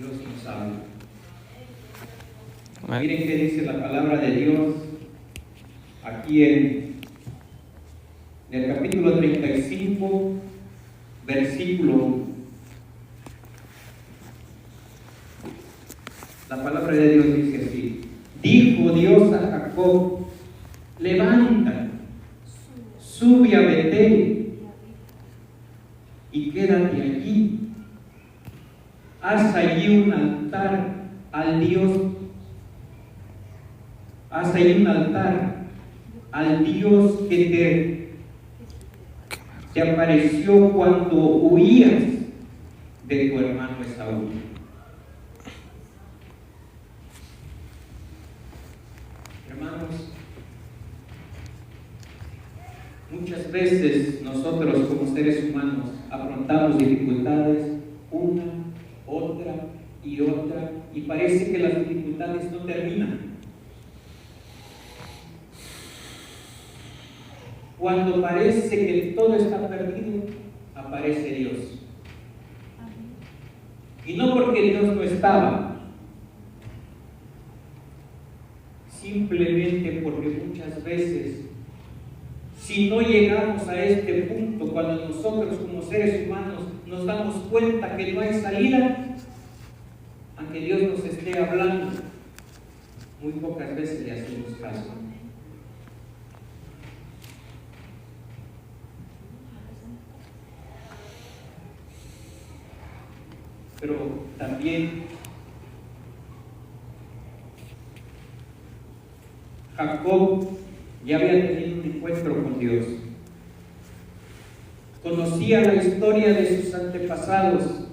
Dios nos habla. Amén. Miren qué dice la palabra de Dios aquí en el capítulo 35, versículo 1. La palabra de Dios dice así: dijo Dios a Jacob, levanta, sube a Betel y quédate allí. Haz allí un altar al Dios. Haz allí un altar al Dios que te apareció cuando huías de tu hermano Esaú. Hermanos, muchas veces nosotros como seres humanos afrontamos dificultades, una, otra y otra, y parece que las dificultades no terminan. Cuando parece que todo está perdido, aparece Dios. Y no porque Dios no estaba, simplemente porque muchas veces, si no llegamos a este punto, cuando nosotros como seres humanos nos damos cuenta que no hay salida, aunque Dios nos esté hablando, muy pocas veces le hacemos caso. Pero también Jacob ya había tenido un encuentro con Dios. Conocía la historia de sus antepasados,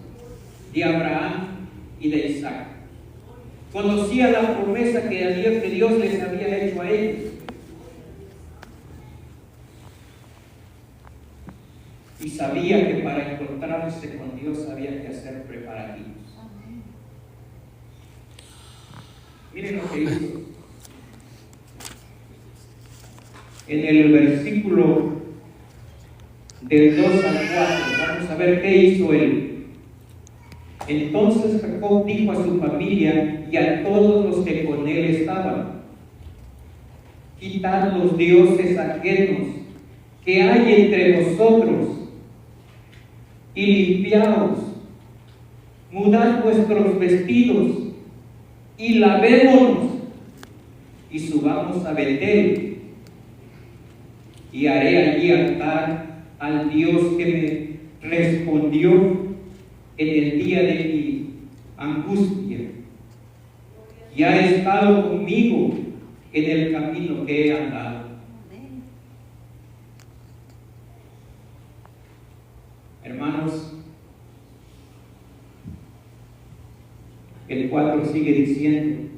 de Abraham y de Isaac. Conocía la promesa que Dios les había hecho a ellos. Y sabía que para encontrarse con Dios había que hacer preparativos. Miren lo que hizo. En el versículo del 2 al 4, vamos a ver qué hizo él. Entonces Jacob dijo a su familia y a todos los que con él estaban: quitad los dioses ajenos que hay entre vosotros y limpiaos, mudad vuestros vestidos y lavémonos y subamos a Betel, y haré allí altar al Dios que me respondió en el día de mi angustia y ha estado conmigo en el camino que he andado. Hermanos, el 4 sigue diciendo: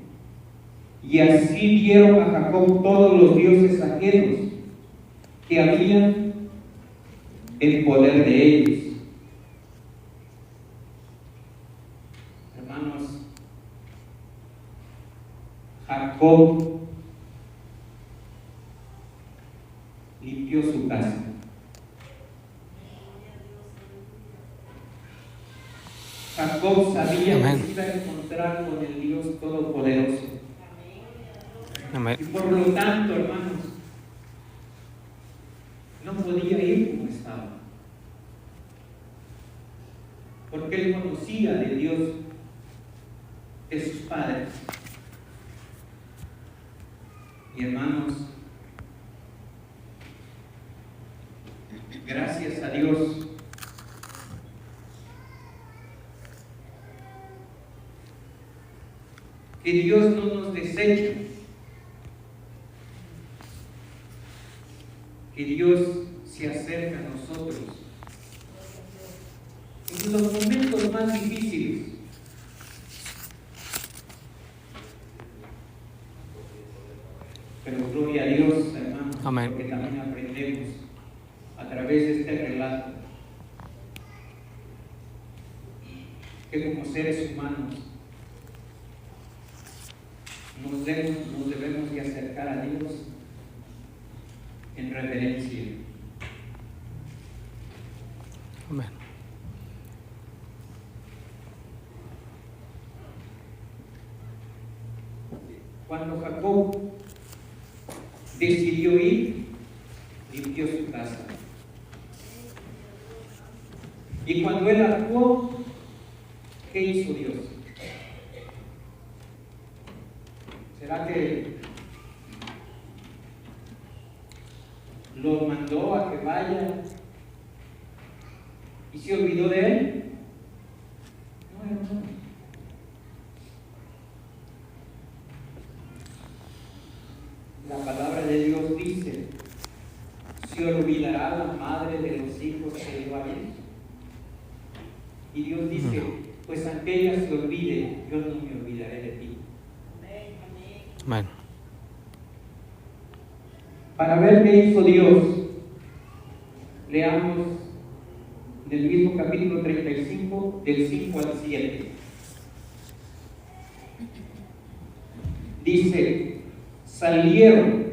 y así dieron a Jacob todos los dioses ajenos que habían en poder de ellos. Hermanos, Jacob limpió su casa. Jacob sabía Amén. que se iba a encontrar con el Dios Todopoderoso. Amén. Y por lo tanto, hermanos, no podía ir como estaba. Porque él conocía de Dios, de sus padres. Y hermanos, gracias a Dios, que Dios no nos desecha, que Dios se acerca a nosotros en los momentos más difíciles. Pero gloria a Dios, hermanos, Amén. porque también aprendemos a través de este relato que como seres humanos nos debemos de acercar a Dios en reverencia. Amén. Cuando Jacob decidió ir, limpió su casa. Y cuando él actuó, ¿qué hizo Dios? ¿Será que lo mandó a que vaya y se olvidó de él? No, hermano. La palabra de Dios dice: ¿se olvidará la madre de los hijos que dio a él? Y Dios dice: pues aunque ella se olvide, yo no me olvidaré de ti. Amén. Para ver qué hizo Dios, leamos del mismo capítulo 35, del 5 al 7. Dice: salieron,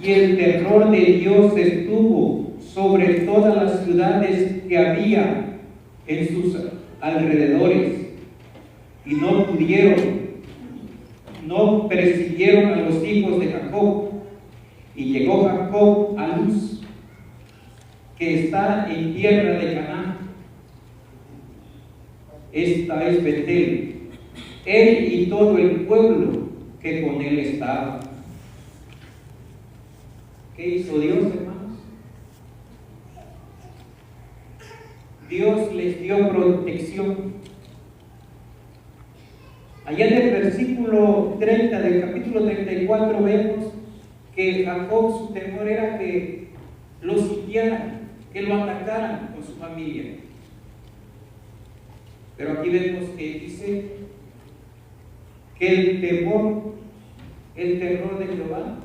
y el terror de Dios estuvo sobre todas las ciudades que había en sus alrededores, y no persiguieron a los hijos de Jacob. Y llegó Jacob a Luz, que está en tierra de Canaán. Esta es Betel, él y todo el pueblo que con él estaba. ¿Qué hizo Dios, hermanos? Dios les dio protección. Allá en el versículo 30 del capítulo 34 vemos que Jacob, su temor era que lo sitiaran, que lo atacaran con su familia. Pero aquí vemos que dice que el terror de Jehová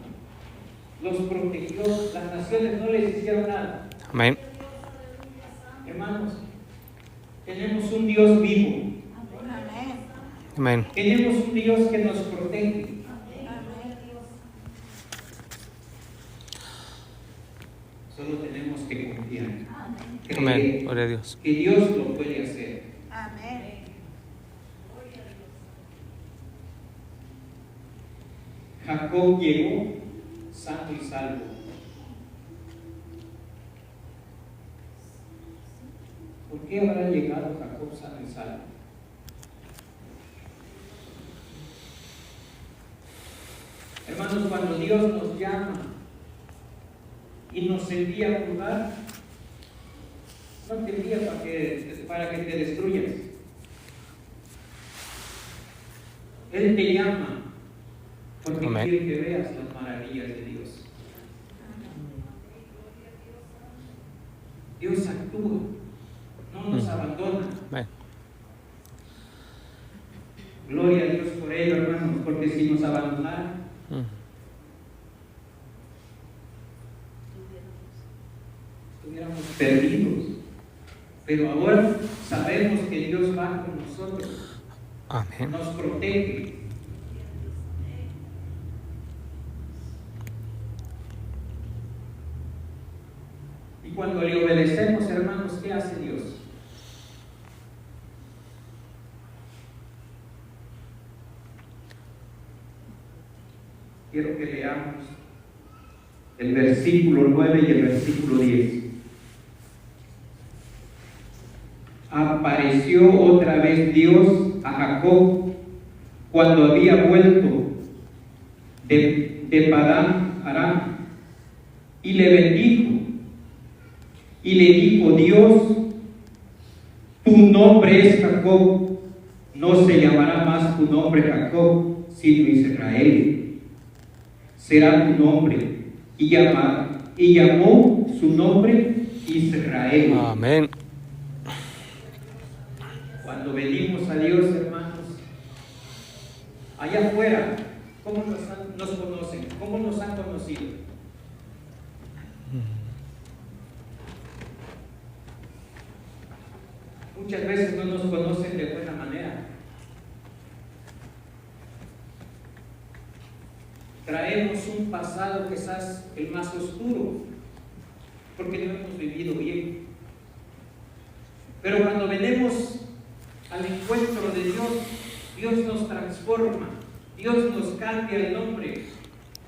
los protegió, las naciones no les hicieron nada. Amén. Hermanos, tenemos un Dios vivo. Amén. Tenemos un Dios que nos protege. Solo tenemos que confiar. Amén. Gloria a Dios. Que Dios lo puede hacer. Amén. Jacob llegó sano y salvo. ¿Por qué habrá llegado Jacob sano y salvo? Hermanos, cuando Dios nos llama y nos envía a un lugar, no te envía para que te destruyas. Él te llama porque Amén. quiere que veas las maravillas de Dios. Dios actúa, no nos abandona. Amén. Gloria a Dios por ello, hermanos, porque si nos abandonara, estuviéramos perdidos. Pero ahora sabemos que Dios va con nosotros, Amén. nos protege. Y cuando le obedecemos, hermanos, ¿qué hace Dios? Quiero que leamos el versículo 9 y el versículo 10. Apareció otra vez Dios a Jacob cuando había vuelto de Padán Aram, y le bendijo y le dijo: Dios, tu nombre es Jacob, no se llamará más tu nombre Jacob, sino Israel será tu nombre. Y llamó su nombre Israel. Amén. Cuando venimos a Dios, hermanos, allá afuera, ¿cómo nos conocen? ¿Cómo nos han conocido? Muchas veces no nos conocen de buena manera. Traemos un pasado quizás el más oscuro, porque no hemos vivido bien. Pero cuando venimos al encuentro de Dios, Dios nos transforma, Dios nos cambia el nombre.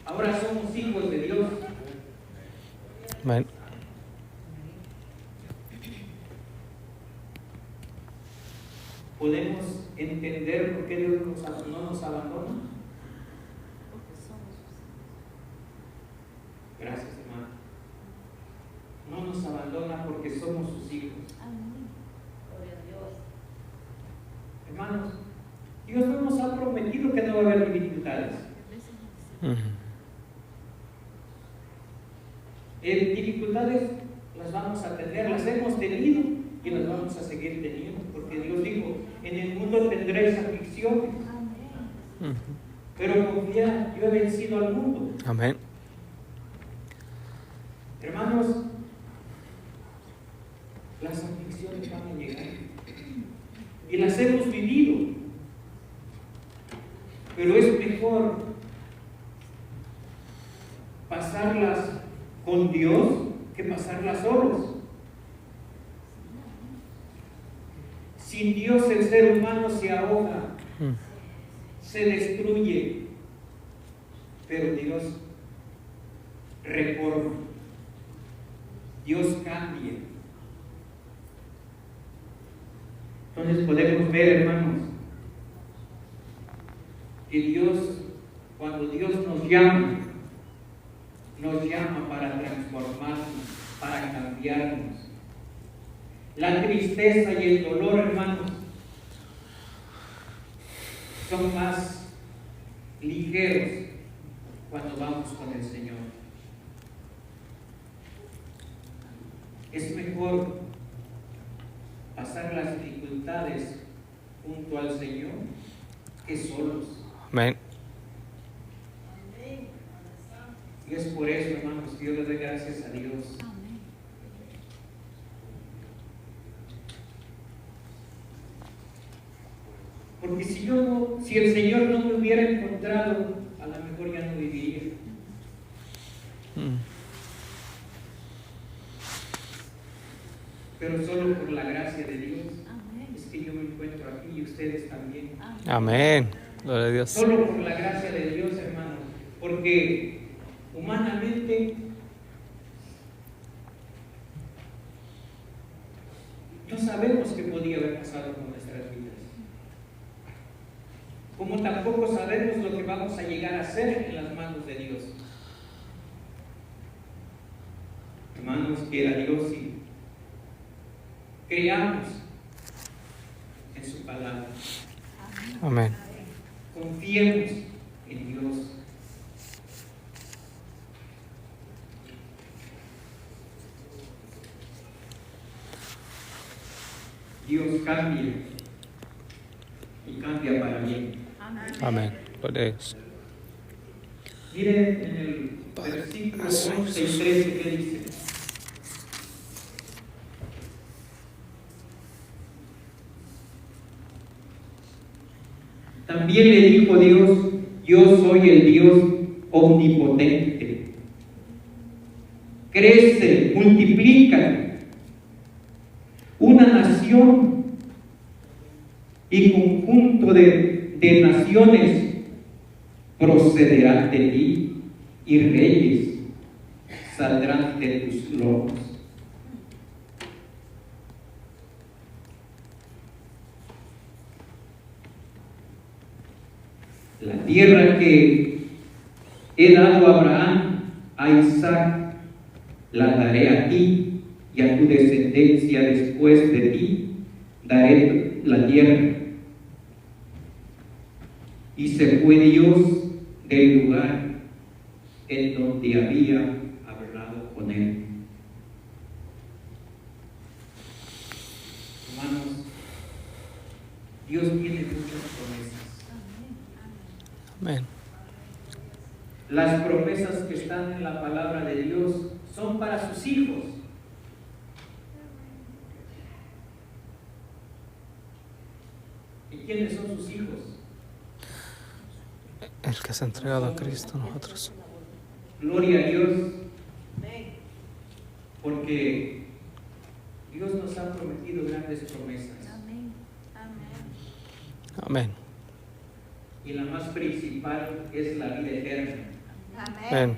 Ahora somos hijos de Dios. Amén. ¿Podemos entender por qué Dios no nos abandona? Gracias, hermano. No nos abandona porque somos sus hijos. Hermanos, Dios no nos ha prometido que no va a haber dificultades. Dificultades las vamos a tener, las hemos tenido y las vamos a seguir teniendo, porque Dios dijo, en el mundo tendréis aflicciones, pero confiad, yo he vencido al mundo. Amén. Hermanos, las aflicciones van a llegar y las hemos vivido, pero es mejor pasarlas con Dios que pasarlas solos. Sin Dios el ser humano se ahoga, se destruye, pero Dios reforma, Dios cambia. Entonces podemos ver, hermanos, que Dios, cuando Dios nos llama para transformarnos, para cambiarnos. La tristeza y el dolor, hermanos, son más ligeros cuando vamos con el Señor. Es mejor pasar las dificultades junto al Señor que solos. Amén. Y es por eso, hermanos, que yo le doy gracias a Dios. Porque si el Señor no me hubiera encontrado, a lo mejor ya no viviría. Pero solo por la gracia de Dios es que yo me encuentro aquí y ustedes también. Amén. Gloria a Dios. Solo por la gracia de Dios, hermanos. Porque humanamente no sabemos qué podía haber pasado con nuestras vidas. Como tampoco sabemos lo que vamos a llegar a hacer en las manos de Dios. Hermanos, quiera Dios y creamos en su palabra. Amén. Confiemos en Dios. Dios cambia y cambia para bien. Amén. Gloria a Dios. Miren en el versículo 11 y 13 que dice: también le dijo Dios: yo soy el Dios omnipotente. Crece, multiplica. Una nación y conjunto de naciones procederán de ti, y reyes saldrán de tus lomos. La tierra que he dado a Abraham, a Isaac, la daré a ti y a tu descendencia después de ti, daré la tierra. Y se fue Dios del lugar en donde había hablado con él. Hermanos, Dios tiene muchas promesas. Amén. Las promesas que están en la palabra de Dios son para sus hijos. ¿Y quiénes son sus hijos? El que se ha entregado a Cristo a nosotros. Gloria a Dios, porque Dios nos ha prometido grandes promesas. Amén. y la más principal es la vida eterna. Amén.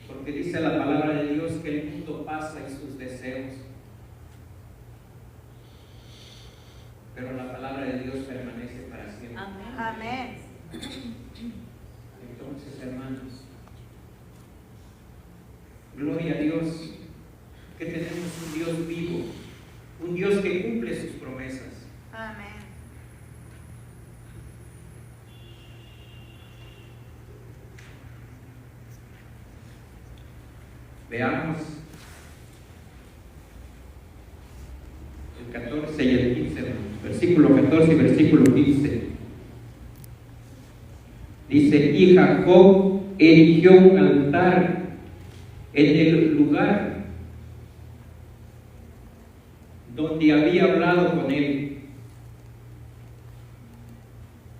Porque dice la palabra de Dios que el mundo pasa y sus deseos, pero la palabra de Dios permanece para siempre. Amén. Entonces, hermanos, gloria a Dios que tenemos un Dios vivo, un Dios que cumple sus promesas. Amén. Veamos el 14 y el 15, versículo 14 y versículo 15. Dice, y Jacob erigió un altar en el lugar donde había hablado con él,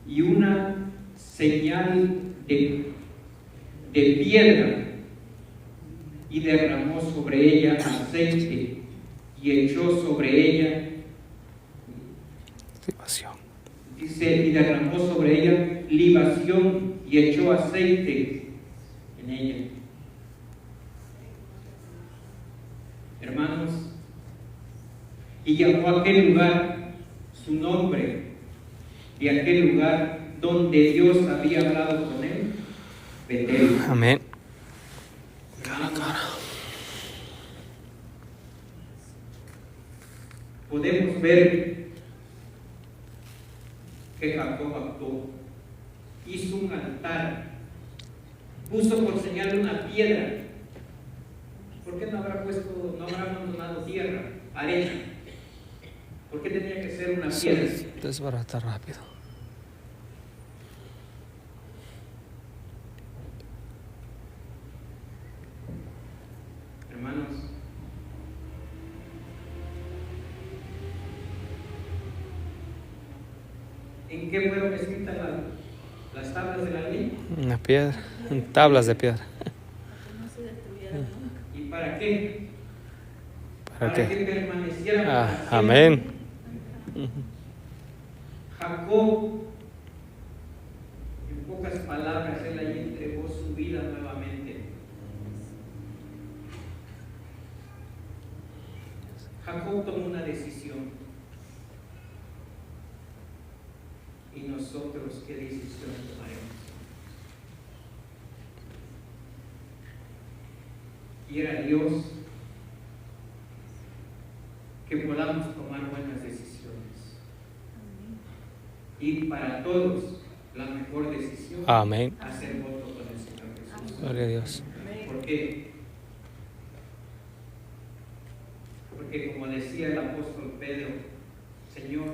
y una señal de piedra, y derramó sobre ella aceite, y echó sobre ella, Libación. dice, y derramó sobre ella libación, y echó aceite en ella. Hermanos, y llamó a aquel lugar su nombre, y aquel lugar donde Dios había hablado con él, Betel. Amén. Podemos ver que Jacob actuó, hizo un altar, puso por señal una piedra. ¿Por qué no habrá abandonado tierra, arena? ¿Por qué tenía que ser una piedra? Desbarata rápido. Hermanos, ¿en qué fueron escritas las tablas de la ley? Una piedra. Tablas de piedra. ¿Y para qué? ¿Para que qué? permanecieran para siempre. Amén. Jacob, en pocas palabras, él ahí entregó su vida nuevamente. Jacob tomó una decisión. ¿Y nosotros qué decisión tomaremos? Quiera Dios que podamos tomar buenas decisiones. Y para todos, la mejor decisión, Amén. hacer voto con el Señor Jesús. Gloria a Dios. ¿Por qué? Porque como decía el apóstol Pedro, Señor,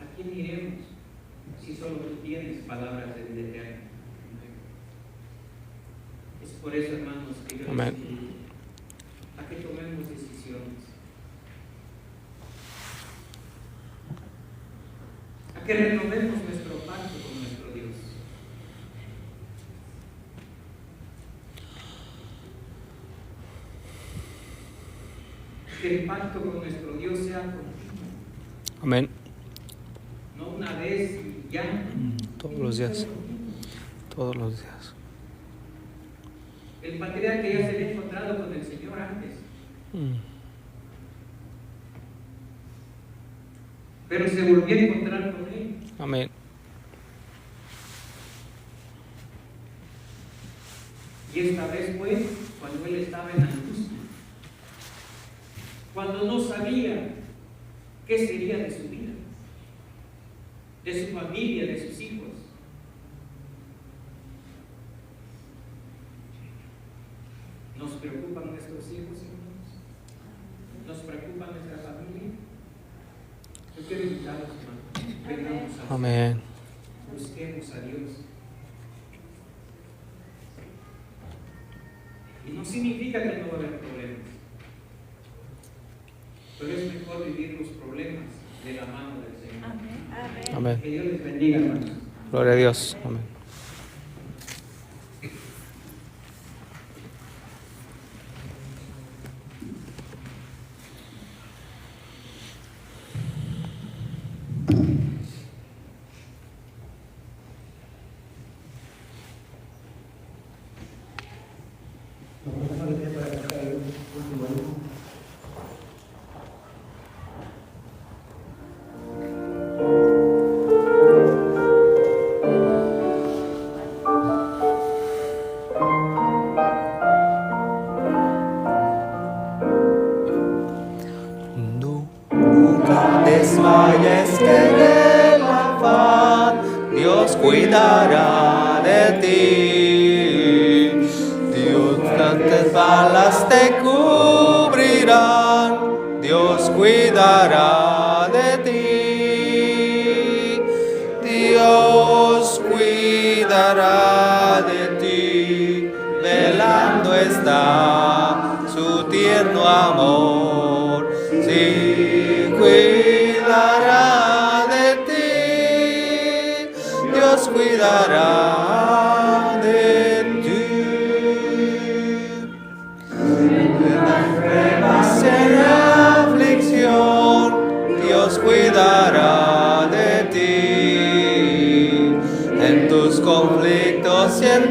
¿a quién iremos si solo tú tienes palabras de vida eterna? Es por eso, hermanos, que yo les Amén. invito a que tomemos decisiones, a que renovemos nuestro pacto con nuestro Dios. Que el pacto con nuestro Dios sea continuo, Amén. no una vez y ya. Todos los días. Todos los días. El patriarca ya se había encontrado con el Señor antes, pero se volvió a encontrar con Él. Amén. Y esta vez fue cuando Él estaba en angustia, cuando no sabía qué sería de su vida, de su familia, de sus hijos. ¿Nos preocupan nuestros hijos, hermanos? ¿Nos preocupa nuestra familia? Yo quiero invitarlos, hermanos, vengamos a Amén. busquemos a Dios. Y no significa que no va a haber problemas, pero es mejor vivir los problemas de la mano del Señor. Amén. Amén. Que Dios les bendiga, hermanos. Gloria a Dios. Amén. desmayes que en el afán Dios cuidará de ti. Dios tantas balas te cubrirán, Dios cuidará de ti. Dios cuidará de ti, velando está su tierno amor. Sí, cuidará de ti, Dios cuidará de ti. En las pruebas, en la aflicción, Dios cuidará de ti. En tus conflictos y en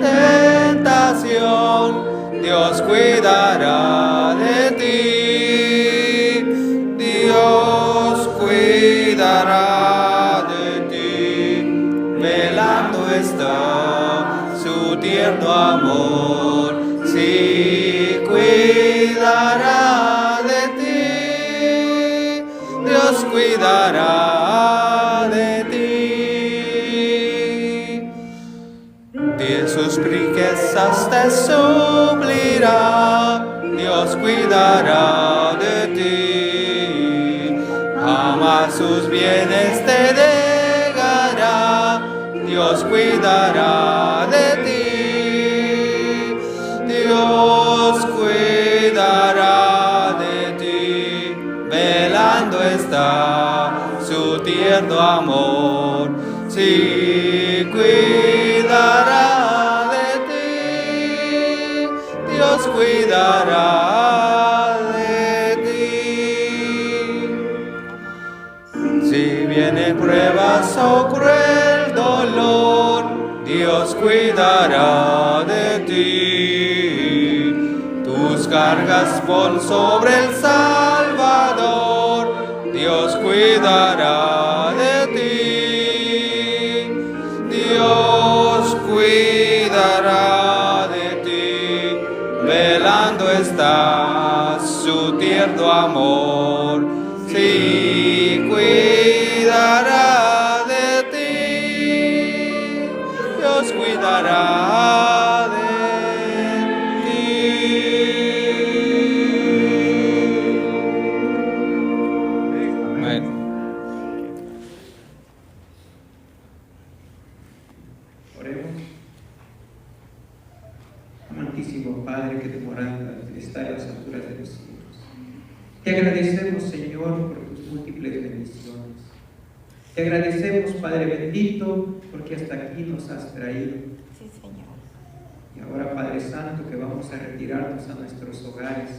tentación, Dios cuidará de ti. Dios cuidará de ti, velando está su tierno amor. Sí, cuidará de ti, Dios cuidará de ti. De sus riquezas te suplirá, Dios cuidará de ti. Jamás sus bienes te negará, Dios cuidará de ti. Dios cuidará de ti, velando está su tierno amor. Sí, cuidará de ti, Dios cuidará de ti. Si vienen pruebas o cruel dolor, Dios cuidará de ti. Tus cargas pon sobre el Salvador, Dios cuidará de ti. Dios cuidará de ti, velando está su tierno amor. Sí, cuidará de ti, Dios cuidará de ti. Amén. Oremos. Amantísimo Padre, que tu morada está en las alturas de los cielos. Te agradecemos, Señor, por tus múltiples bendiciones. Te agradecemos, Padre bendito, porque hasta aquí nos has traído. Sí, Señor. Y ahora, Padre Santo, que vamos a retirarnos a nuestros hogares,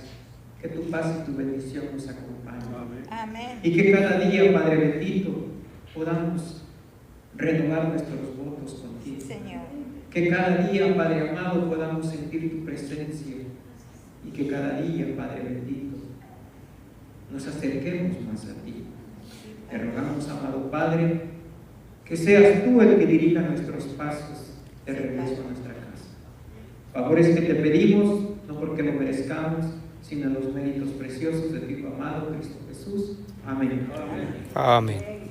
que tu paz y tu bendición nos acompañen. Amén. Y que cada día, Padre bendito, podamos renovar nuestros votos contigo. Señor. Que cada día, Padre amado, podamos sentir tu presencia. Y que cada día, Padre bendito, nos acerquemos más a ti. Te rogamos, amado Padre, que seas tú el que dirija nuestros pasos de regreso a nuestra casa. Favores que te pedimos, no porque lo merezcamos, sino los méritos preciosos de tu Hijo amado, Cristo Jesús. Amén. Amén.